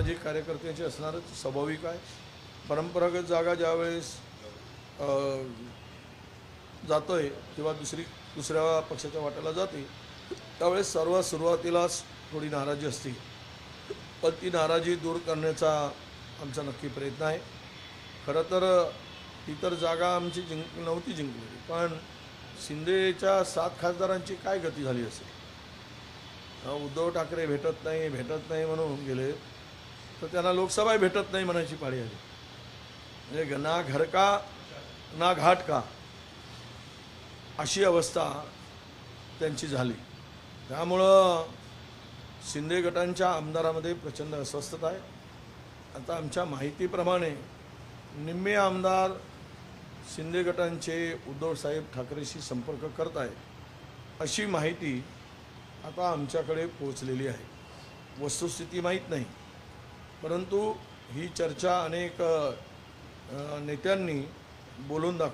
सामाजिक कार्यकर्त्याची असणारच, स्वाभाविक आहे. परंपरागत जागा ज्यावेळेस जातोय किंवा दुसऱ्या पक्षाच्या वाट्याला जाते त्यावेळेस सुरुवातीलाच थोडी नाराजी असते, पण ती नाराजी दूर करण्याचा आमचा नक्की प्रयत्न आहे. खरं तर इतर जागा आमची नव्हती जिंकलेली, पण शिंदेच्या 7 खासदारांची काय गती झाली असेल. उद्धव ठाकरे भेटत नाही म्हणून गेले, तर त्यांना लोकसभा भेटत नाही म्हणायची पाळी आली. म्हणजे ना घर का ना घाट का अशी अवस्था त्यांची झाली. त्यामुळं शिंदे गटांच्या आमदारामध्ये प्रचंड अस्वस्थता आहे. आता आमच्या माहितीप्रमाणे निम्मे आमदार शिंदे गटांचे उद्धवसाहेब ठाकरेशी संपर्क करत आहे अशी माहिती आता आमच्याकडे पोहोचलेली आहे. वस्तुस्थिती माहीत नाही, परंतु ही चर्चा अनेक नेत्यांनी बोलून दाखवली.